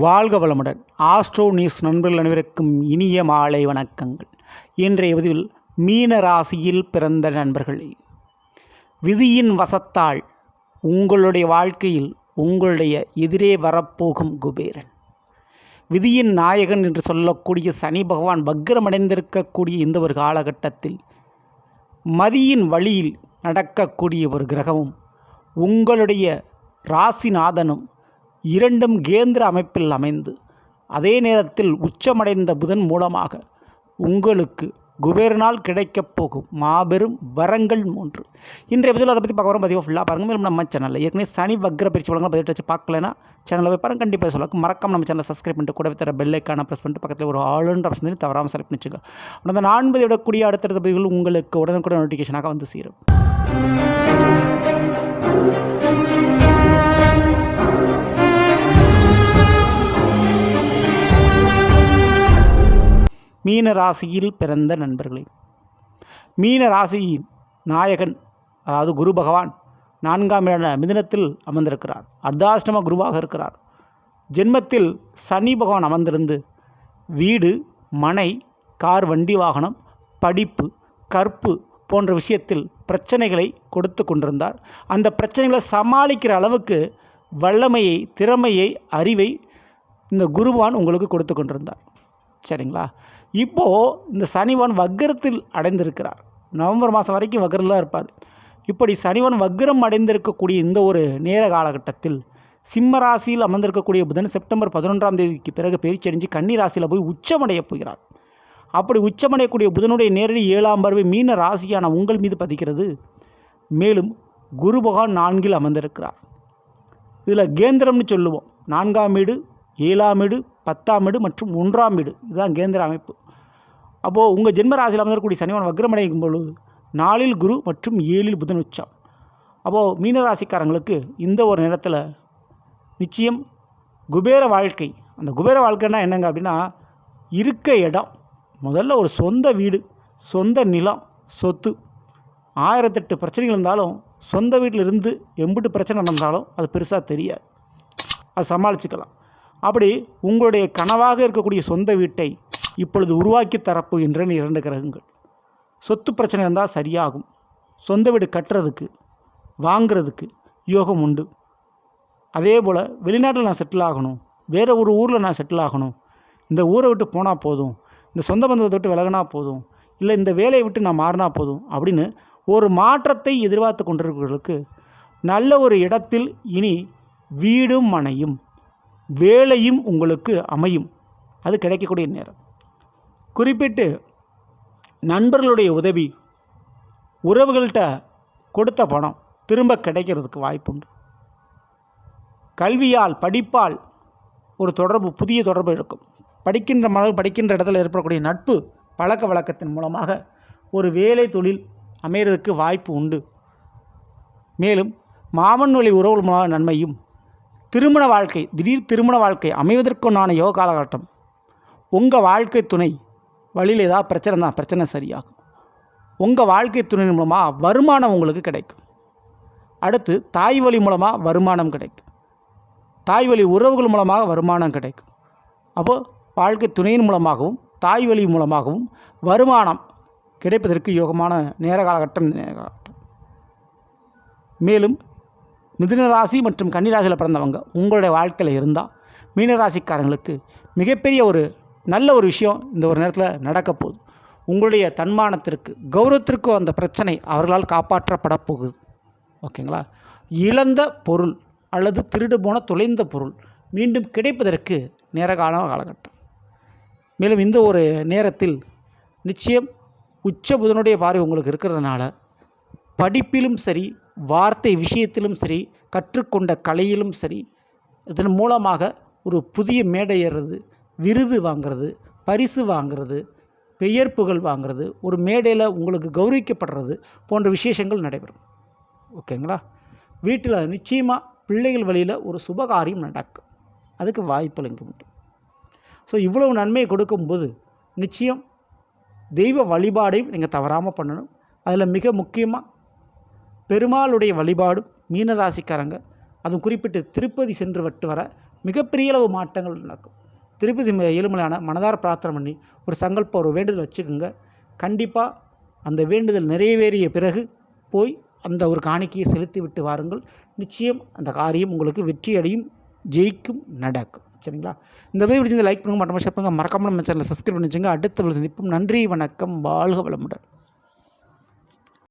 வாழ்க வளமுடன். Astro news நண்பர்கள் அனைவருக்கும் இனிய மாலை வணக்கங்கள். இன்றைய பதிவில் மீன ராசியில் பிறந்த நண்பர்களே, விதியின் வசத்தால் உங்களுடைய வாழ்க்கையில் உங்களுடைய எதிரே வரப்போகும் குபேரன், விதியின் நாயகன் என்று சொல்லக்கூடிய சனி பகவான் வக்ரமடைந்திருக்கக்கூடிய இந்த ஒரு காலகட்டத்தில் மதியின் வழியில் நடக்கக்கூடிய ஒரு கிரகமும் உங்களுடைய ராசிநாதனும் இரண்டும் கேந்திர அமைப்பில் அமைந்து அதே நேரத்தில் உச்சமடைந்த புதன் மூலமாக உங்களுக்கு குபேரனால் கிடைக்கப் போகும் மாபெரும் வரங்கள் 3. இன்றைய பதிவில் அதை பற்றி பார்க்க வரோம். பதிவாக ஃபுல்லாக பாருங்கள். மேலும் நம்ம சேனலில் ஏற்கனவே சனி வக்ர பயிற்சி வழங்க பதிவிட்டு வச்சு பார்க்கலன்னா சேனலில் போய் பாருங்கள். கண்டிப்பாக சொல்லுவாங்க. மறக்காம நம்ம சேனலை சப்ஸ்கிரைப் பண்ணிட்டு கூட தர பெல் ஐக்கான ப்ரெஸ் பண்ணிட்டு பக்கத்தில் ஒரு ஆளுன்ற ஆப்ஷன் தவறாமல் செலக்ட் பண்ணிச்சுங்க. அந்த 4 விடக்கூடிய அடுத்தடுத்த பதிவுகள் உங்களுக்கு உடனுக்குடன் நோட்டிஃபிகேஷனாக வந்து சேரும். மீன ராசியில் பிறந்த நண்பர்களே, மீன ராசியின் நாயகன் அதாவது குரு பகவான் 4ஆம் இட மிதுனத்தில் அமர்ந்திருக்கிறார். அர்த்தாஷ்டம குருவாக இருக்கிறார். ஜென்மத்தில் சனி பகவான் அமர்ந்திருந்து வீடு, மனை, கார், வண்டி வாகனம், படிப்பு, கற்பு போன்ற விஷயத்தில் பிரச்சனைகளை கொடுத்து கொண்டிருந்தார். அந்த பிரச்சனைகளை சமாளிக்கிற அளவுக்கு வல்லமையை, திறமையை, அறிவை இந்த குருவான் உங்களுக்கு கொடுத்து கொண்டிருந்தார். சரிங்களா? இப்போது இந்த சனிவான் வக்ரத்தில் அடைந்திருக்கிறார். நவம்பர் மாதம் வரைக்கும் வக்ரத்தில் தான் இருப்பார். இப்படி சனிவான் வக்ரம் அடைந்திருக்கக்கூடிய இந்த ஒரு நேர காலகட்டத்தில் சிம்ம ராசியில் அமர்ந்திருக்கக்கூடிய புதன் செப்டம்பர் 11ஆம் தேதிக்கு பிறகு பயிற்சி அடைஞ்சு கன்னி ராசியில் போய் உச்சமடைய போகிறார். அப்படி உச்சமடையக்கூடிய புதனுடைய நேரடி 7ஆம் பார்வை மீன ராசியான உங்கள் மீது பதிக்கிறது. மேலும் குரு பகவான் 4இல் அமர்ந்திருக்கிறார். இதில் கேந்திரம்னு சொல்லுவோம். 4ஆம் வீடு, 7ஆம் வீடு, 10ஆம் வீடு மற்றும் 1ஆம் வீடு, இதுதான் கேந்திர அமைப்பு. அப்போது உங்கள் ஜென்ம ராசியில் அமர்ந்தக்கூடிய சனிவான் வக்ரமடையும் பொழுது 4இல் குரு மற்றும் 7இல் புதன் உச்சம். அப்போது மீனராசிக்காரங்களுக்கு இந்த ஒரு நேரத்தில் நிச்சயம் குபேர வாழ்க்கை. அந்த குபேர வாழ்க்கைன்னா என்னங்க அப்படின்னா, இருக்க இடம், முதல்ல ஒரு சொந்த வீடு, சொந்த நிலம், சொத்து. 1008 பிரச்சனைகள் இருந்தாலும் சொந்த வீட்டில் இருந்து எம்பிட்டு பிரச்சனை நடந்தாலும் அது பெருசாக தெரியாது, அது சமாளிச்சுக்கலாம். அப்படி உங்களுடைய கனவாக இருக்கக்கூடிய சொந்த வீட்டை இப்பொழுது உருவாக்கி தரப்போகின்ற 2 கிரகங்கள். சொத்து பிரச்சனை இருந்தால் சரியாகும். சொந்த வீடு கட்டுறதுக்கு, வாங்கிறதுக்கு யோகம் உண்டு. அதே போல் வெளிநாட்டில் நான் செட்டில் ஆகணும், வேறு ஒரு ஊரில் நான் செட்டில் ஆகணும், இந்த ஊரை விட்டு போனால் போதும், இந்த சொந்த பந்தத்தை விட்டு விலகினா போதும், இல்லை இந்த வேலையை விட்டு நான் மாறினா போதும் அப்படின்னு ஒரு மாற்றத்தை எதிர்பார்த்து கொண்டிருக்கிறவர்களுக்கு நல்ல ஒரு இடத்தில் இனி வீடும் மனையும் வேலையும் உங்களுக்கு அமையும். அது கிடைக்கக்கூடிய நேரம். குறிப்பிட்டு நண்பர்களுடைய உதவி, உறவுகள்கிட்ட கொடுத்த பணம் திரும்ப கிடைக்கிறதுக்கு வாய்ப்புண்டு. கல்வியால், படிப்பால் ஒரு தொடர்பு, புதிய தொடர்பு இருக்கும். படிக்கின்ற இடத்துல ஏற்படக்கூடிய நட்பு பழக்க வழக்கத்தின் மூலமாக ஒரு வேலை தொழில் அமைகிறதுக்கு வாய்ப்பு உண்டு. மேலும் மாமன் வழி உறவுகள் மூலமாக நன்மையும், திருமண வாழ்க்கை, திடீர் திருமண வாழ்க்கை அமைவதற்குண்டான யோக காலகட்டம். உங்கள் வாழ்க்கை துணை வழியில் ஏதாவது பிரச்சனை தான், பிரச்சனை சரியாகும். உங்கள் வாழ்க்கை துணை மூலமாக வருமானம் உங்களுக்கு கிடைக்கும். அடுத்து தாய் வழி மூலமாக வருமானம் கிடைக்கும். தாய் வழி உறவுகள் மூலமாக வருமானம் கிடைக்கும். அப்போது வாழ்க்கை துணையின் மூலமாகவும் தாய் வழி மூலமாகவும் வருமானம் கிடைப்பதற்கு யோகமான நேர காலகட்டம் இந்த நேர காலகட்டம். மேலும் மிதுன ராசி மற்றும் கன்னி ராசியில் பிறந்தவங்க உங்களுடைய வாழ்க்கையில் இருந்தால் மீனராசிக்காரங்களுக்கு மிகப்பெரிய ஒரு நல்ல ஒரு விஷயம் இந்த ஒரு நேரத்தில் நடக்க போகுது. உங்களுடைய தன்மானத்திற்கு, கௌரவத்திற்கு அந்த பிரச்சனை அவர்களால் காப்பாற்றப்பட போகுது. ஓகேங்களா? இழந்த பொருள் அல்லது திருடு போன தொலைந்த பொருள் மீண்டும் கிடைப்பதற்கு நேரகால காலகட்டம். மேலும் இந்த ஒரு நேரத்தில் நிச்சயம் உச்ச புதனுடைய பார்வை உங்களுக்கு இருக்கிறதுனால படிப்பிலும் சரி, வார்த்தை விஷயத்திலும் சரி, கற்றுக்கொண்ட கலையிலும் சரி, இதன் மூலமாக ஒரு புதிய மேடை ஏறுறது, விருது வாங்கிறது, பரிசு வாங்கிறது, பெயர் புகழ் வாங்கிறது, ஒரு மேடையில் உங்களுக்கு கௌரவிக்கப்படுறது போன்ற விசேஷங்கள் நடைபெறும். ஓகேங்களா? வீட்டில் நிச்சயமாக பிள்ளைகள் வழியில் ஒரு சுபகாரியம் நடக்கும். அதுக்கு வாய்ப்பு இங்கே உண்டு. ஸோ இவ்வளவு நன்மையை கொடுக்கும்போது நிச்சயம் தெய்வ வழிபாடையும் நீங்கள் தவறாமல் பண்ணணும். அதில் மிக முக்கியமாக பெருமாளுடைய வழிபாடும் மீனராசிக்காரங்க, அதுவும் குறிப்பிட்டு திருப்பதி சென்று விட்டு வர மிகப்பெரிய அளவு மாற்றங்கள் நடக்கும். திருப்பதி ஏழுமலையான மனதார பிரார்த்தனை பண்ணி ஒரு சங்கல்பம், ஒரு வேண்டுதல் வச்சுக்கோங்க. கண்டிப்பாக அந்த வேண்டுதல் நிறைவேறிய பிறகு போய் அந்த ஒரு காணிக்கையை செலுத்தி விட்டு வாருங்கள். நிச்சயம் அந்த காரியம் உங்களுக்கு வெற்றி அடையும், ஜெயிக்கும், நடக்கும். சரிங்களா? இந்த வீடியோ பிடிச்சிருந்தா லைக் பண்ணுங்கள், மற்ற ஷேர் பண்ணுங்கள், மறக்காம நம்ம சேனலை சப்ஸ்கிரைப் பண்ணி வச்சுங்க. அடுத்த வீடியோவில் சந்திப்போம். நன்றி, வணக்கம், வாழ்க வளமுடன்.